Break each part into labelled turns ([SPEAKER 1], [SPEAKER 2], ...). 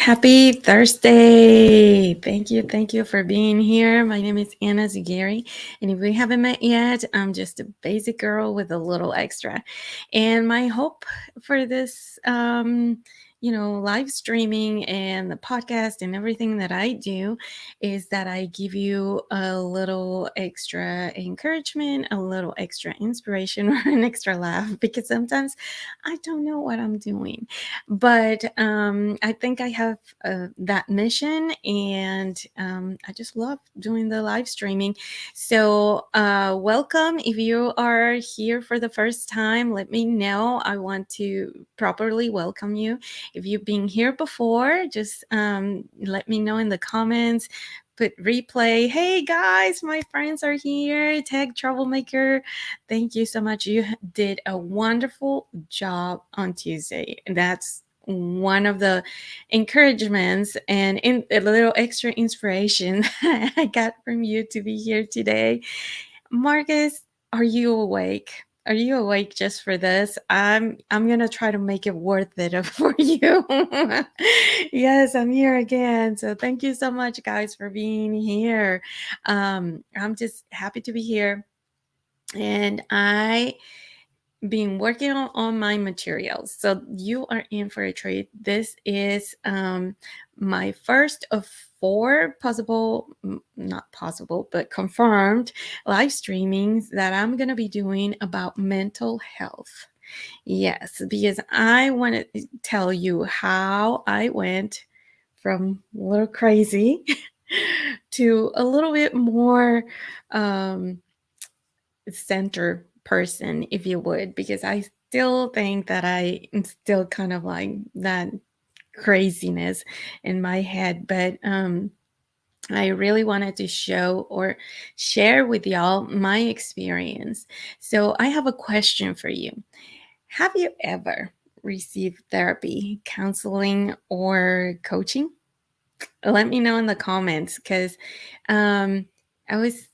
[SPEAKER 1] Happy Thursday. Thank you for being here. My name is Anna Zugari, and if we haven't met yet, I'm just a basic girl with a little extra. And my hope for this, live streaming and the podcast and everything that I do is that I give you a little extra encouragement, a little extra inspiration, or an extra laugh because sometimes I don't know what I'm doing. But I think I have that mission, and I just love doing the live streaming. So, welcome. If you are here for the first time, let me know. I want to properly welcome you. If you've been here before, just let me know in the comments. Put replay. Hey guys, my friends are here. Tech Troublemaker, thank you so much. You did a wonderful job on Tuesday. That's one of the encouragements and a little extra inspiration I got from you to be here today. Marcus, are you awake? Are you awake just for this? I'm gonna try to make it worth it for you. Yes, I'm here again. So thank you so much, guys, for being here. I'm just happy to be here, and I been working on my materials. So you are in for a treat. This is my first of four possible, not possible, but confirmed live streamings that I'm going to be doing about mental health. Yes, because I want to tell you how I went from a little crazy to a little bit more center person, if you would, because I still think that I am still kind of like that craziness in my head. But I really wanted to show or share with y'all my experience. So I have a question for you. Have you ever received therapy, counseling, or coaching? Let me know in the comments, because um, I was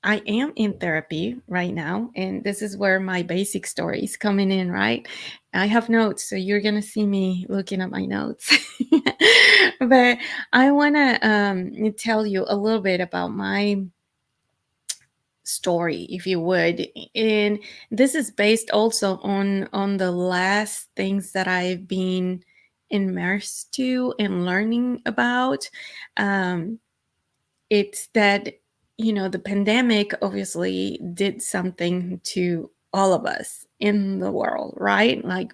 [SPEAKER 1] I am in therapy right now, and this is where my basic story is coming in, right? I have notes, so you're going to see me looking at my notes. But I want to tell you a little bit about my story, if you would. And this is based also on the last things that I've been immersed to and learning about. Um, it's that the pandemic obviously did something to all of us in the world, right? Like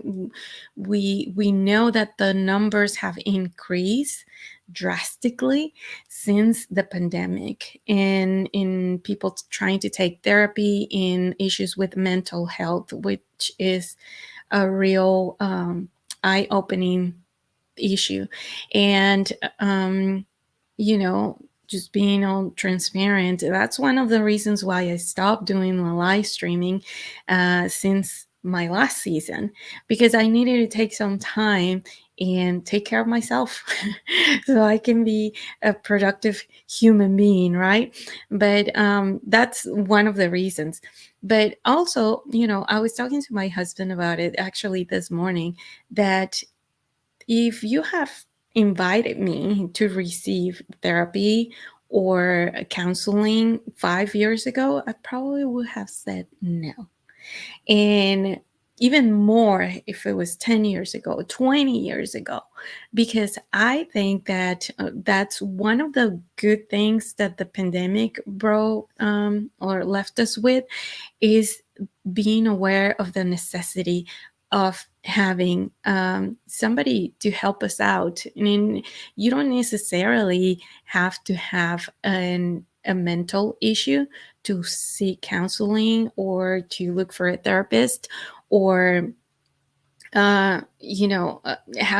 [SPEAKER 1] we know that the numbers have increased drastically since the pandemic, and in people trying to take therapy in issues with mental health, which is a real eye-opening issue. And you know, just being all transparent, that's one of the reasons why I stopped doing the live streaming since my last season, because I needed to take some time and take care of myself so I can be a productive human being, right? But that's one of the reasons. But also, I was talking to my husband about it actually this morning, that if you have invited me to receive therapy or counseling 5 years ago, I probably would have said no. And even more if it was 10 years ago, 20 years ago, because I think that that's one of the good things that the pandemic brought or left us with, is being aware of the necessity of having somebody to help us out. I mean, you don't necessarily have to have a mental issue to seek counseling or to look for a therapist, or have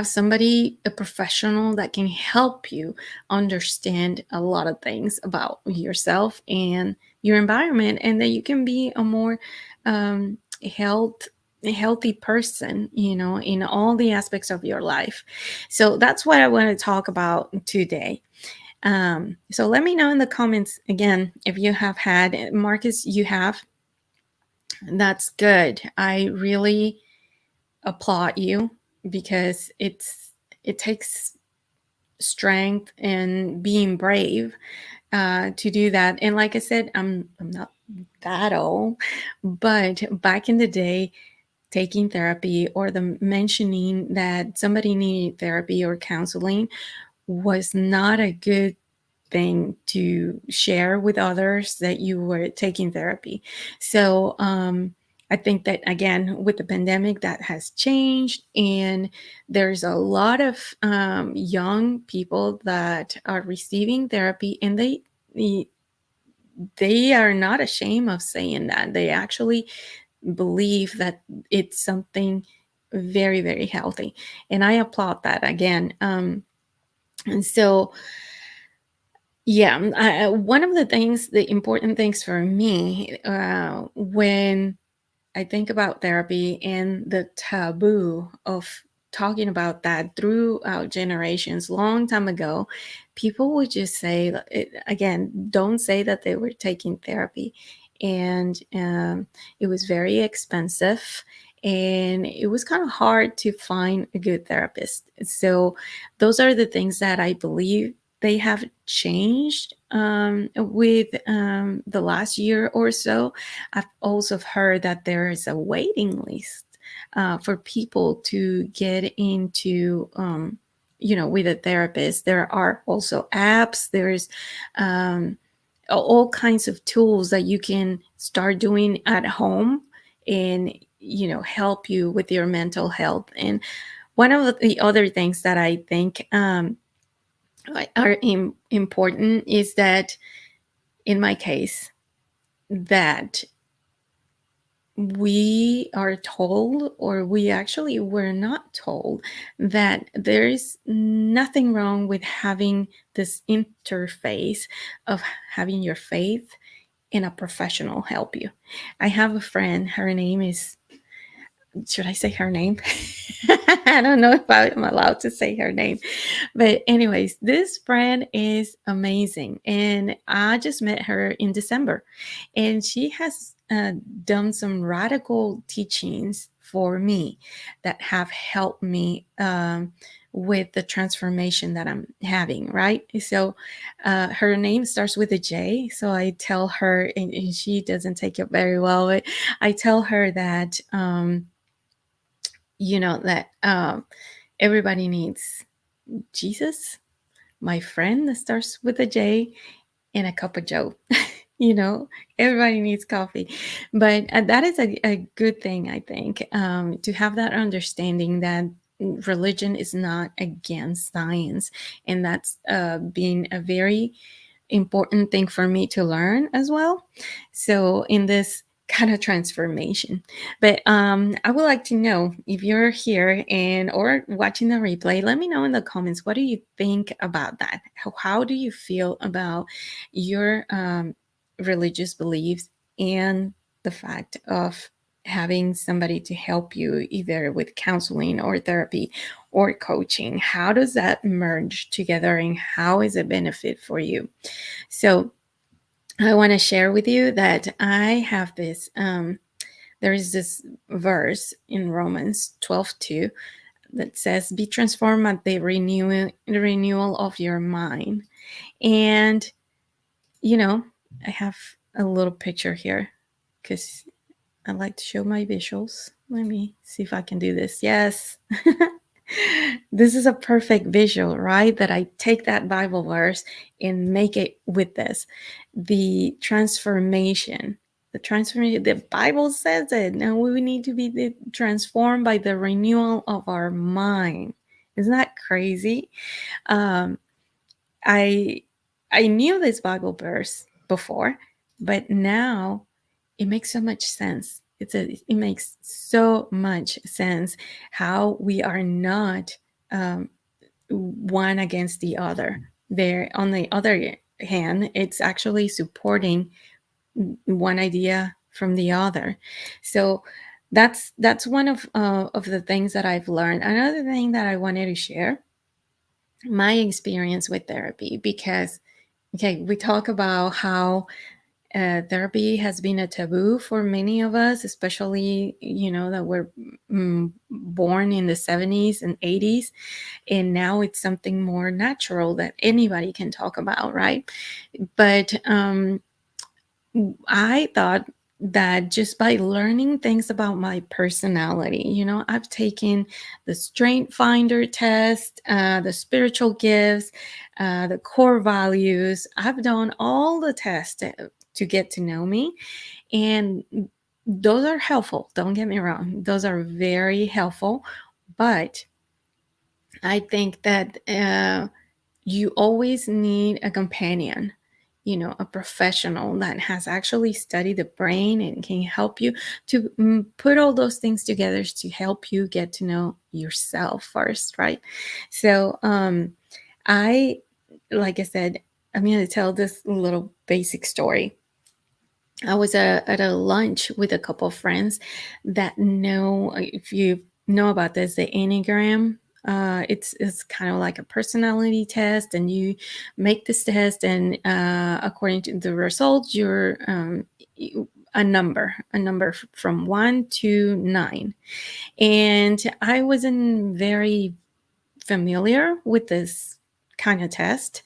[SPEAKER 1] somebody, a professional that can help you understand a lot of things about yourself and your environment, and that you can be a more um, health a healthy person, in all the aspects of your life. So that's what I want to talk about today. So let me know in the comments again if you have had. Marcus, you have. That's good. I really applaud you, because it takes strength and being brave to do that. And like I said, I'm not that old, but back in the day, taking therapy or the mentioning that somebody needed therapy or counseling was not a good thing to share with others that you were taking therapy. So I think that again with the pandemic that has changed, and there's a lot of young people that are receiving therapy, and they are not ashamed of saying that. They actually believe that it's something very, very healthy, and I applaud that again. And so yeah, one of the things, the important things for me when I think about therapy and the taboo of talking about that throughout generations, long time ago, people would just say, again, don't say that they were taking therapy. And it was very expensive, and it was kind of hard to find a good therapist. So, those are the things that I believe they have changed with the last year or so. I've also heard that there is a waiting list for people to get into, with a therapist. There are also apps. There's um, all kinds of tools that you can start doing at home and help you with your mental health. And one of the other things that I think are important is that in my case that we are told, or we actually were not told, that there is nothing wrong with having this interface of having your faith and a professional help you. I have a friend, her name is, should I say her name? I don't know if I'm allowed to say her name. But, anyways, this friend is amazing. And I just met her in December. And she has done some radical teachings for me that have helped me with the transformation that I'm having, right? So, her name starts with a J. So I tell her, and she doesn't take it very well, but I tell her that. That everybody needs Jesus, my friend that starts with a J, and a cup of Joe. you know, Everybody needs coffee. But that is a good thing, I think, to have that understanding that religion is not against science. And that's been a very important thing for me to learn as well. So in this kind of transformation. But I would like to know, if you're here and or watching the replay, let me know in the comments, what do you think about that? How do you feel about your religious beliefs and the fact of having somebody to help you either with counseling or therapy or coaching? How does that merge together, and how is it benefit for you? So I want to share with you that I have this. There is this verse in Romans 12:2 that says, "Be transformed at the renewal of your mind." And I have a little picture here because I like to show my visuals. Let me see if I can do this. Yes. This is a perfect visual, right? That I take that Bible verse and make it with this. The transformation. The Bible says it. Now we need to be transformed by the renewal of our mind. Isn't that crazy? Um, I I knew this Bible verse before, but now it makes so much sense. It makes so much sense how we are not um, one against the other. There, on the other hand, it's actually supporting one idea from the other. So that's one of the things that I've learned. Another thing that I wanted to share, my experience with therapy, because okay, we talk about how Therapy has been a taboo for many of us, especially, that were born in the 70s and 80s. And now it's something more natural that anybody can talk about, right? But I thought that just by learning things about my personality, I've taken the Strength Finder test, the spiritual gifts, the core values. I've done all the tests to get to know me. And those are helpful. Don't get me wrong. Those are very helpful. But I think that you always need a companion, a professional that has actually studied the brain and can help you to put all those things together to help you get to know yourself first, right? So, I, like I said, I'm going to tell this little basic story. I was at a lunch with a couple of friends that know, if you know about this, the Enneagram. It's kind of like a personality test, and you make this test, and according to the results, you're a number from 1 to 9. And I wasn't very familiar with this kind of test,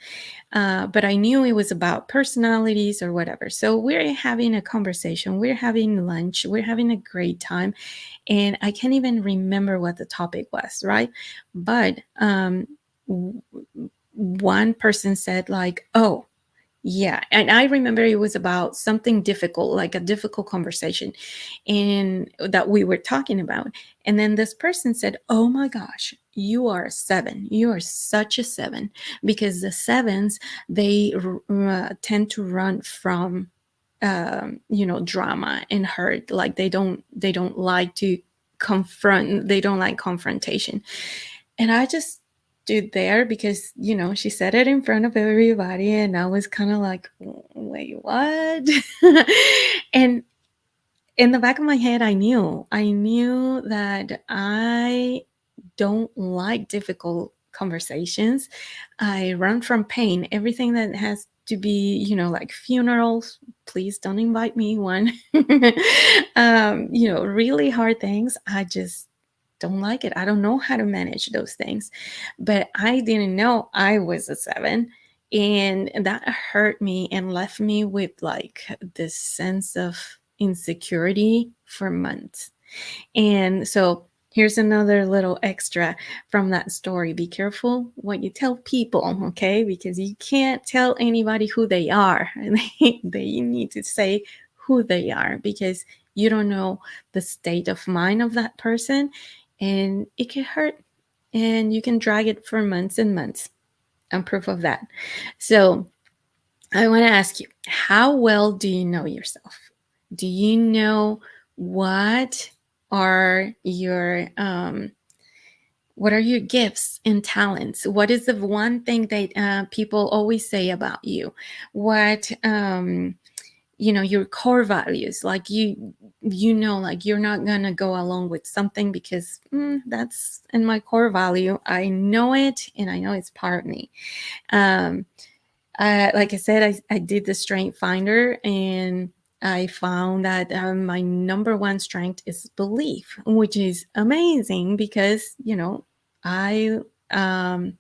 [SPEAKER 1] but I knew it was about personalities or whatever. So we're having a conversation, we're having lunch, we're having a great time. And I can't even remember what the topic was, right? But w- one person said, like, oh, yeah. And I remember it was about something difficult, like a difficult conversation, and that we were talking about. And then this person said, oh my gosh, you are a 7. You are such a 7. Because the sevens, they tend to run from drama and hurt. Like they don't like to confront, they don't like confrontation. And I just stood there because, she said it in front of everybody. And I was kind of like, wait, what? And in the back of my head, I knew that I don't like difficult conversations. I run from pain. Everything that has to be, like funerals, please don't invite me one. Really hard things. I just don't like it. I don't know how to manage those things. But I didn't know I was a 7. And that hurt me and left me with like this sense of insecurity for months. And so here's another little extra from that story. Be careful what you tell people, okay? Because you can't tell anybody who they are. They need to say who they are, because you don't know the state of mind of that person, and it can hurt, and you can drag it for months and months. I'm proof of that. So I want to ask you, how well do you know yourself? Do you know what are your gifts and talents? What is the one thing that people always say about you? What your core values? Like like you're not gonna go along with something because that's in my core value. I know it, and I know it's part of me. Um, like I said, I did the strength finder, and I found that my number one strength is belief, which is amazing because, I, um,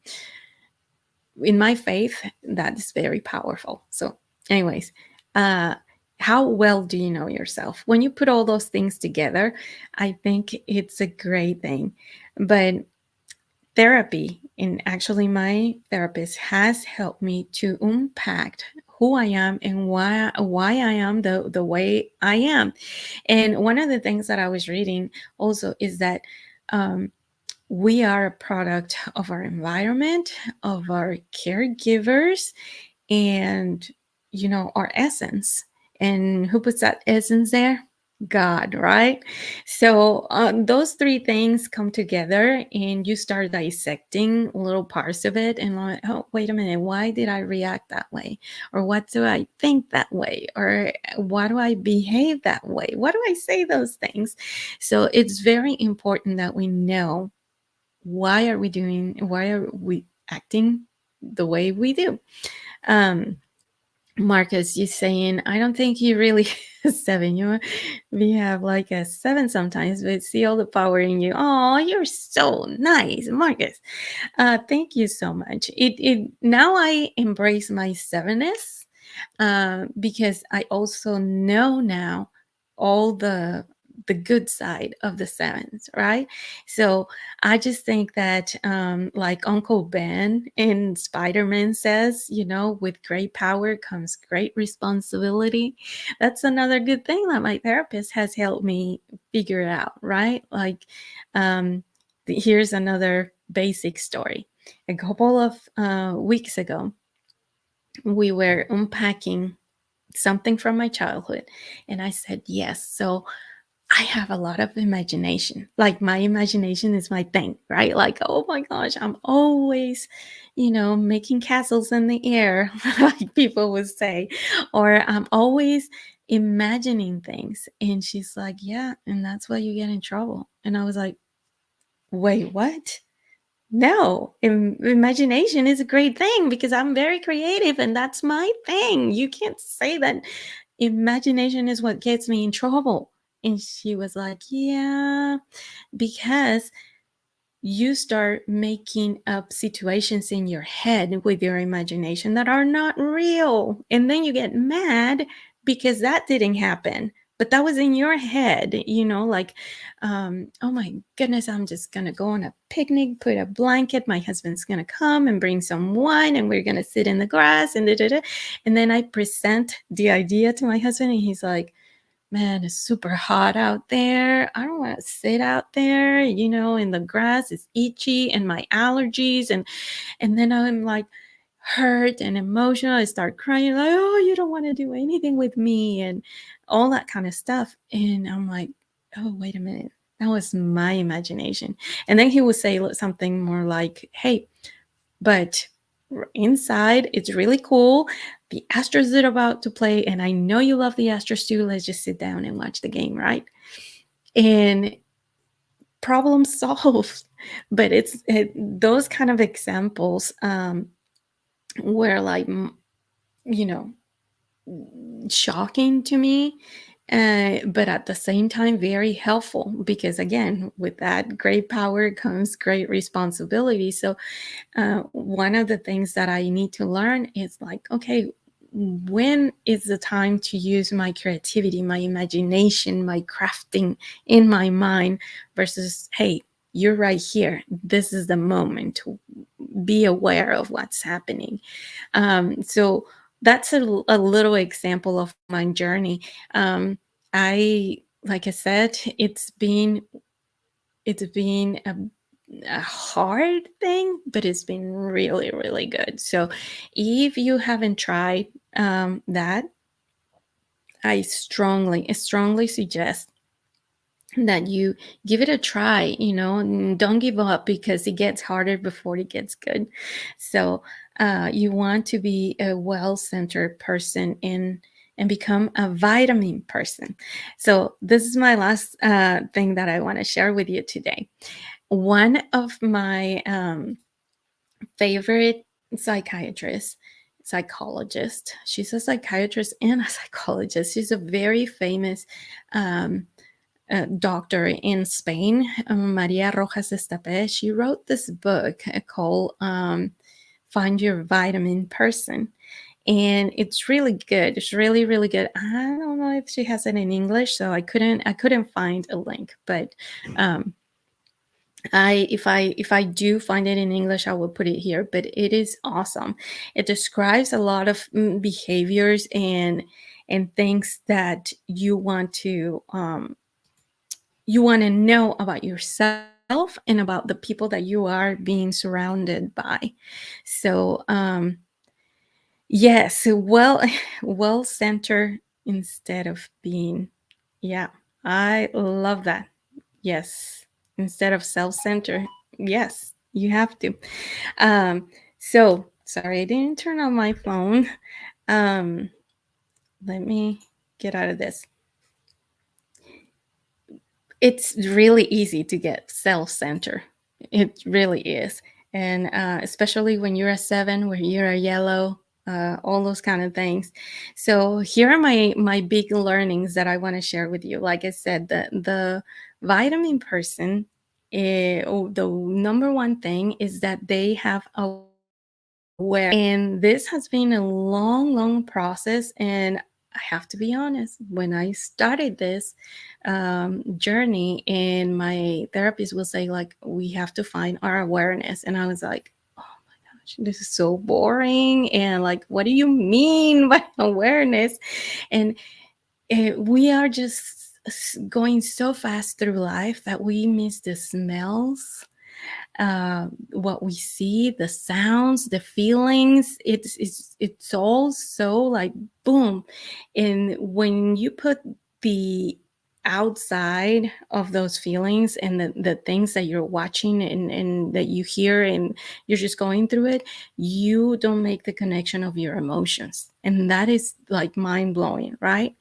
[SPEAKER 1] in my faith, that is very powerful. So, anyways, uh, how well do you know yourself? When you put all those things together, I think it's a great thing. But therapy, and actually my therapist has helped me to unpack who I am and why I am the way I am. And one of the things that I was reading also is that um, we are a product of our environment, of our caregivers, and our essence. And who puts that essence there? God, right? So those three things come together, and you start dissecting little parts of it, and like, oh, wait a minute, why did I react that way? Or what do I think that way? Or why do I behave that way? Why do I say those things? So it's very important that we know, why are we acting the way we do? Um, Marcus, you saying, I don't think you really seven. We have like a seven sometimes, but see all the power in you. Oh, you're so nice, Marcus. Thank you so much. It now I embrace my sevenness, because I also know now all the good side of the sevens, right? So I just think that, like Uncle Ben in Spider-Man says, with great power comes great responsibility. That's another good thing that my therapist has helped me figure out, right? Like, here's another basic story. A couple of weeks ago, we were unpacking something from my childhood, and I said, yes. So I have a lot of imagination. Like, my imagination is my thing, right? Like, oh my gosh, I'm always, making castles in the air, like people would say, or I'm always imagining things. And she's like, yeah, and that's why you get in trouble. And I was like, wait, what? No, imagination is a great thing because I'm very creative and that's my thing. You can't say that imagination is what gets me in trouble. And she was like, yeah, because you start making up situations in your head with your imagination that are not real. And then you get mad because that didn't happen. But that was in your head, like, oh my goodness, I'm just going to go on a picnic, put a blanket. My husband's going to come and bring some wine, and we're going to sit in the grass. And, da, da, da. And then I present the idea to my husband, and he's like, man, it's super hot out there. I don't want to sit out there, in the grass. It's itchy and my allergies. And then I'm like hurt and emotional. I start crying, like, oh, you don't want to do anything with me and all that kind of stuff. And I'm like, oh, wait a minute. That was my imagination. And then he would say something more like, hey, but inside, it's really cool. The Astros are about to play, and I know you love the Astros too. Let's just sit down and watch the game, right? And problem solved. But those kind of examples, were like, you know, shocking to me, but at the same time very helpful, because again, with that great power comes great responsibility. So one of the things that I need to learn is like, okay, when is the time to use my creativity, my imagination, my crafting in my mind versus, hey, you're right here. This is the moment to be aware of what's happening. So that's a little example of my journey. Like I said, it's been a hard thing, but it's been really, really good. So if you haven't tried that, I strongly suggest that you give it a try, and don't give up because it gets harder before it gets good. So you want to be a well-centered person and become a vitamin person. So this is my last thing that I want to share with you today. One of my favorite psychiatrists, psychologist. She's a psychiatrist and a psychologist. She's a very famous doctor in Spain, Maria Rojas Estapé. She wrote this book called Find Your Vitamin Person. And it's really good. It's really, really good. I don't know if she has it in English, so I couldn't find a link, but if I do find it in English, I will put it here. But it is awesome. It describes a lot of behaviors and things that you want to know about yourself and about the people that you are being surrounded by. So yes, well center instead of being, yeah, I love that. Yes, instead of self-center. Yes, you have to. So sorry, I didn't turn on my phone. um Let me get out of this. It's really easy to get self-center. It really is. And especially when you're a seven, where you're a yellow, all those kind of things. So here are my big learnings that I want to share with you. Like I said, the vitamin person, the number one thing is that they have aware, and this has been a long process. And I have to be honest, when I started this journey, and my therapist will say, like, we have to find our awareness, and I was like, this is so boring. And like, what do you mean by awareness? And we are just going so fast through life that we miss the smells, what we see, the sounds, the feelings. It's all so like boom. And when you put the outside of those feelings and the things that you're watching and that you hear, and you're just going through it, you don't make the connection of your emotions. And that is like mind blowing, right?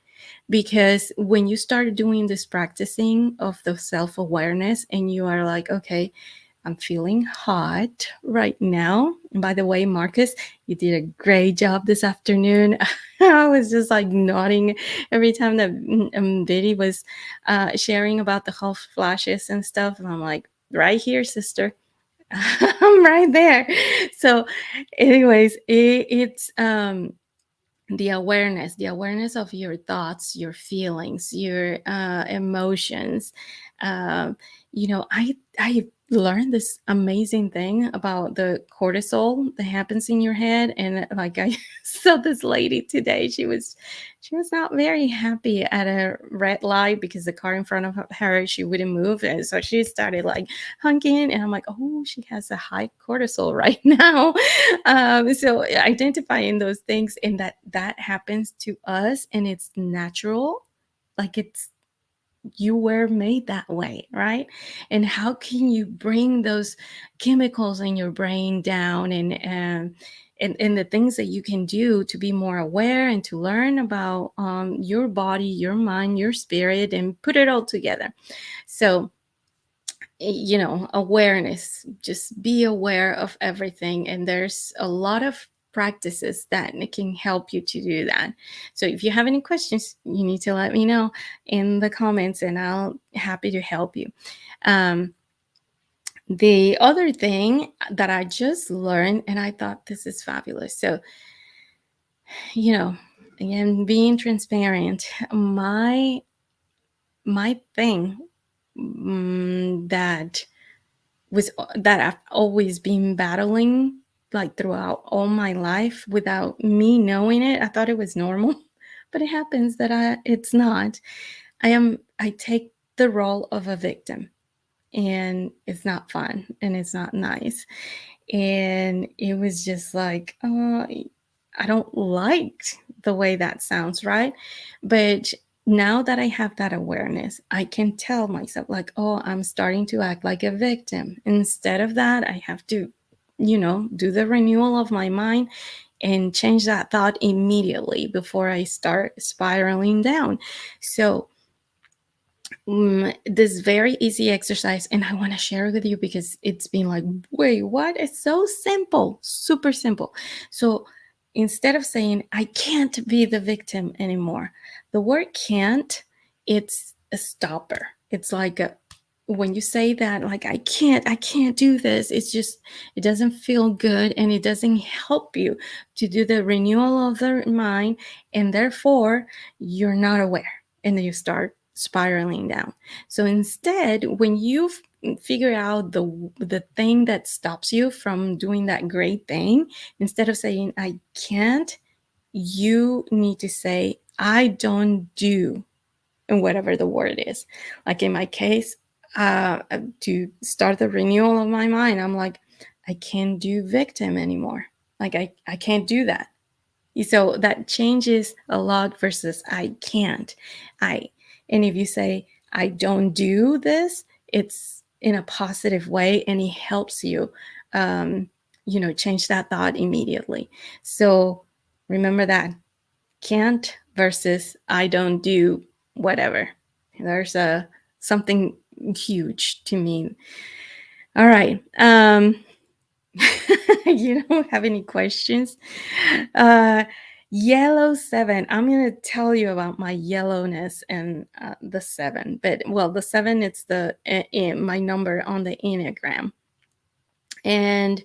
[SPEAKER 1] Because when you start doing this practicing of the self awareness, and you are like, okay, I'm feeling hot right now. And by the way, Marcus, you did a great job this afternoon. I was just like nodding every time that Biddy was sharing about the health flashes and stuff. And I'm like, right here, sister. I'm right there. So, anyways, it's the awareness of your thoughts, your feelings, your emotions. um, I learned this amazing thing about the cortisol that happens in your head. And like, I saw this lady today. She was not very happy at a red light because the car in front of her, she wouldn't move, and so she started like honking. And I'm like, oh, she has a high cortisol right now. So identifying those things, and that happens to us, and it's natural. Like, it's, you were made that way, right? And how can you bring those chemicals in your brain down, and the things that you can do to be more aware and to learn about your body, your mind, your spirit, and put it all together. So, awareness, just be aware of everything. And there's a lot of practices that can help you to do that. So if you have any questions, you need to let me know in the comments, and I'll happy to help you. um, the other thing that I just learned, and I thought this is fabulous. So, you know again, being transparent, my thing, that I've always been battling, like, throughout all my life without me knowing it. I thought it was normal, but it happens that it's not. I take the role of a victim, and it's not fun, and it's not nice. And it was just like, I don't like the way that sounds, right? But now that I have that awareness, I can tell myself, like, oh, I'm starting to act like a victim. Instead of that, I have to, do the renewal of my mind and change that thought immediately before I start spiraling down. So, this very easy exercise, and I want to share it with you because it's been like, wait, what? It's so simple, super simple. So instead of saying I can't be the victim anymore, the word can't, it's a stopper. It's like when you say that, like, I can't do this, it doesn't feel good, and it doesn't help you to do the renewal of the mind. And therefore, you're not aware, and then you start spiraling down. So instead, when you figure out the thing that stops you from doing that great thing, instead of saying I can't, you need to say I don't do, and whatever the word is. Like in my case, to start the renewal of my mind, I'm like, I can't do victim anymore. Like, I can't do that. So that changes a lot versus I can't. I And if you say I don't do this, it's in a positive way, and it helps you, change that thought immediately. So remember that can't versus I don't do whatever. There's a something huge to me. All right. You don't have any questions? Uh, Yellow seven. I'm gonna tell you about my yellowness and the seven. But well, the seven it's my number on the Enneagram. And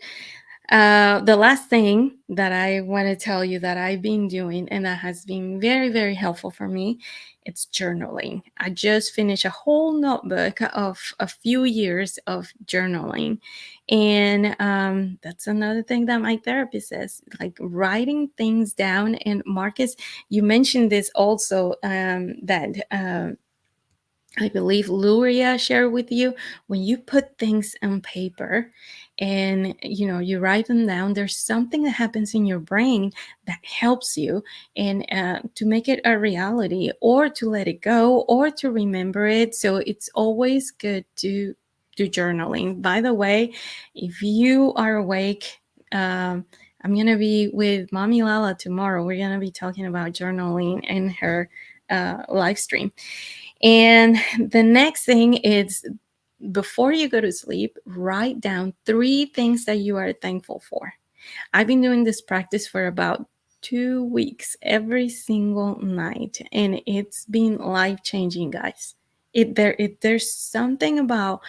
[SPEAKER 1] the last thing that I want to tell you that I've been doing and that has been very, very helpful for me, it's journaling. I just finished a whole notebook of a few years of journaling. And that's another thing that my therapist says, like writing things down. And Marcus, you mentioned this also, that I believe Luria shared with you, when you put things on paper and you write them down, there's something that happens in your brain that helps you and to make it a reality, or to let it go, or to remember it. So it's always good to do journaling. By the way, if you are awake, I'm gonna be with Mommy Lala tomorrow. We're gonna be talking about journaling in her live stream. And the next thing is, before you go to sleep, write down three things that you are thankful for. I've been doing this practice for about 2 weeks every single night, and it's been life changing, guys. There's something about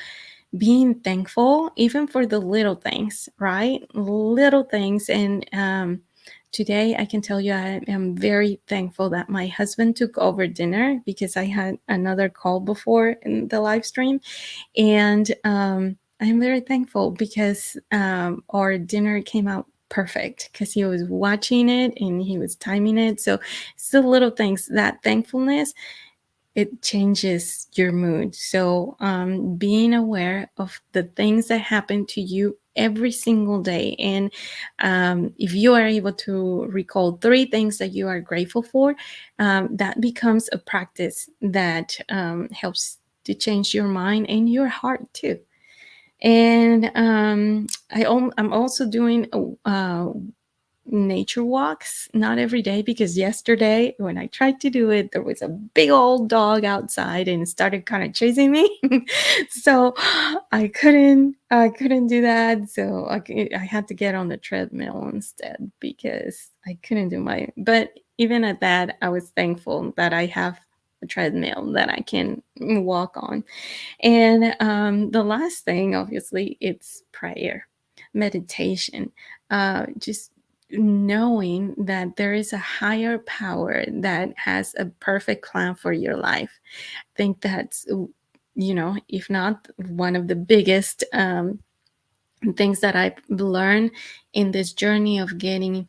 [SPEAKER 1] being thankful, even for the little things, right? Little things. And today I can tell you I am very thankful that my husband took over dinner, because I had another call before in the live stream. And I'm very thankful because our dinner came out perfect, because he was watching it and he was timing it. So it's the little things, that thankfulness, it changes your mood. So being aware of the things that happen to you every single day, and if you are able to recall three things that you are grateful for, that becomes a practice that helps to change your mind and your heart too. And I'm also doing nature walks, not every day, because yesterday when I tried to do it, there was a big old dog outside and started kind of chasing me. So I couldn't do that. So I had to get on the treadmill instead, because I couldn't do but even at that, I was thankful that I have a treadmill that I can walk on. And the last thing, obviously, it's prayer, meditation, just knowing that there is a higher power that has a perfect plan for your life. I think that's, if not one of the biggest things that I've learned in this journey of getting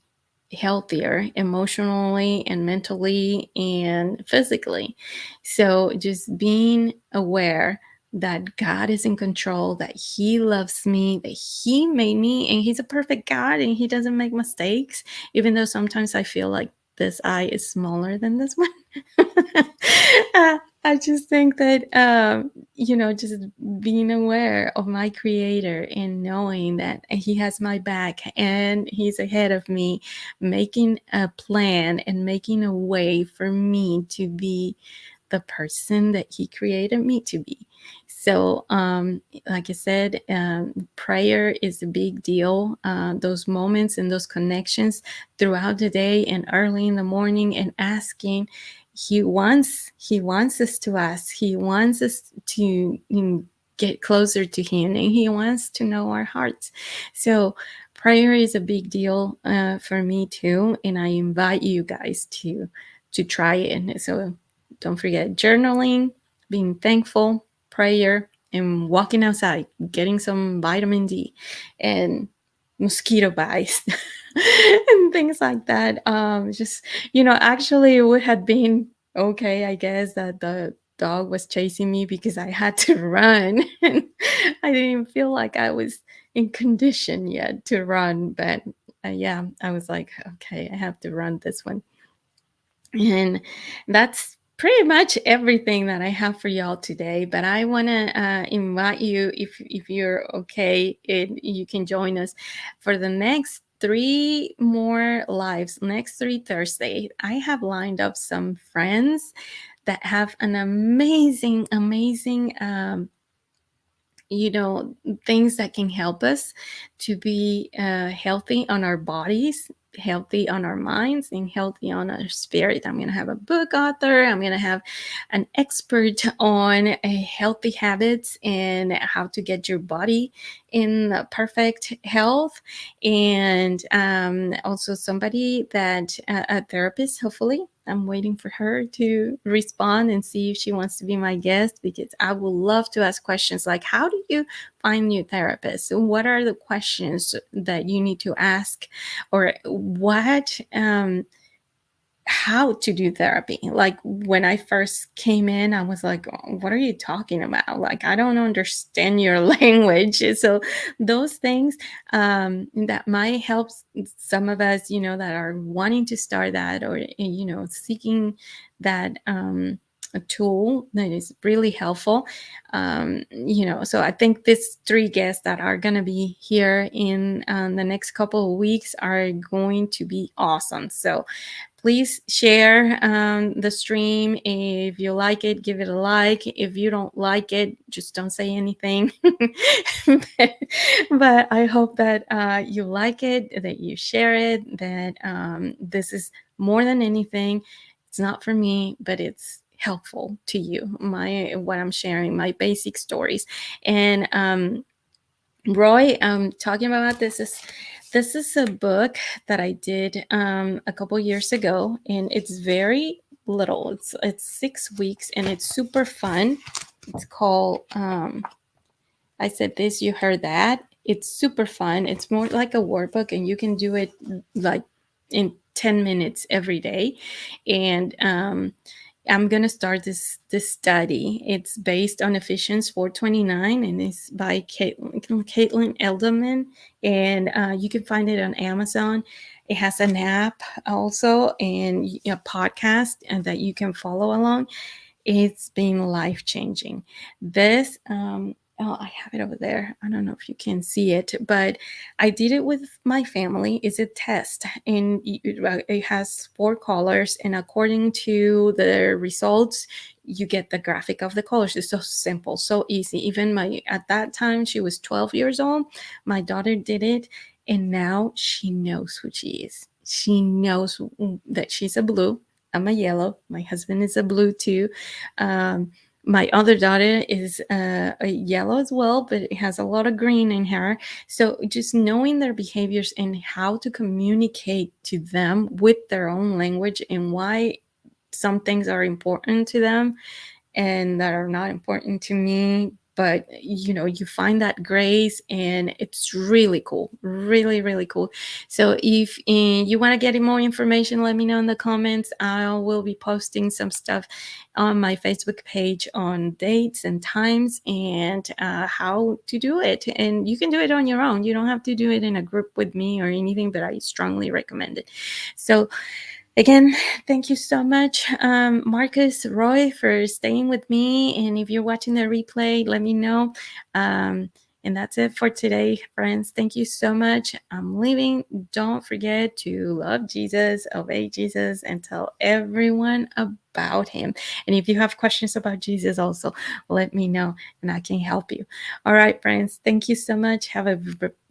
[SPEAKER 1] healthier emotionally and mentally and physically. So just being aware that God is in control, that He loves me, that He made me, and He's a perfect God and He doesn't make mistakes, even though sometimes I feel like this eye is smaller than this one. I just think that, just being aware of my creator and knowing that he has my back and he's ahead of me, making a plan and making a way for me to be the person that he created me to be. So, like I said, prayer is a big deal. Those moments and those connections throughout the day and early in the morning, and asking. He wants us to ask. He wants us to get closer to him, and he wants to know our hearts. So prayer is a big deal for me too, and I invite you guys to try it. So don't forget journaling, being thankful, prayer, and walking outside, getting some vitamin D and mosquito bites and things like that. Just, actually, it would have been okay, I guess, that the dog was chasing me because I had to run. And I didn't feel like I was in condition yet to run. But yeah, I was like, okay, I have to run this one. And that's pretty much everything that I have for y'all today. But I want to invite you, if you're okay, you can join us for the next three more lives, next three Thursday. I have lined up some friends that have an amazing, amazing things that can help us to be healthy on our bodies, healthy on our minds, and healthy on our spirit. I'm going to have a book author. I'm going to have an expert on healthy habits and how to get your body in perfect health. And also somebody a therapist, hopefully. I'm waiting for her to respond and see if she wants to be my guest, because I would love to ask questions like, how do you find new therapists? What are the questions that you need to ask? Or how to do therapy. Like when I first came in, I was like, "Oh, what are you talking about? Like, I don't understand your language." So those things that might help some of us, that are wanting to start that, or seeking that a tool that is really helpful. So I think these three guests that are going to be here in the next couple of weeks are going to be awesome. So please share the stream. If you like it, give it a like. If you don't like it, just don't say anything. but I hope that you like it, that you share it, that this is more than anything. It's not for me, but it's helpful to you. What I'm sharing, my basic stories. And Roy, talking about this is a book that I did a couple years ago, and it's very little. It's 6 weeks, and it's super fun. It's called I Said This, You Heard That. It's super fun. It's more like a workbook, and you can do it like in 10 minutes every day. And I'm gonna start this study. It's based on Ephesians 4:29, and it's by Caitlin Elderman, and you can find it on Amazon. It has an app also, and a podcast, and that you can follow along. It's been life changing. This, I have it over there. I don't know if you can see it, but I did it with my family. It's a test, and it has 4 colors, and according to the results, you get the graphic of the colors. It's so simple, so easy. Even at that time, she was 12 years old. My daughter did it, and now she knows who she is. She knows that she's a blue. I'm a yellow. My husband is a blue too. My other daughter is a yellow as well, but it has a lot of green in her. So just knowing their behaviors and how to communicate to them with their own language, and why some things are important to them and that are not important to me. But you find that grace, and it's really cool, really, really cool. So if you want to get more information, let me know in the comments. I will be posting some stuff on my Facebook page on dates and times, and how to do it. And you can do it on your own. You don't have to do it in a group with me or anything, but I strongly recommend it. So again, thank you so much, Marcus, Roy, for staying with me. And if you're watching the replay, let me know. And that's it for today, friends. Thank you so much. I'm leaving. Don't forget to love Jesus, obey Jesus, and tell everyone about him. And if you have questions about Jesus, also let me know, and I can help you. All right, friends. Thank you so much. Have a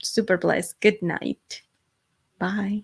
[SPEAKER 1] super blessed good night. Bye.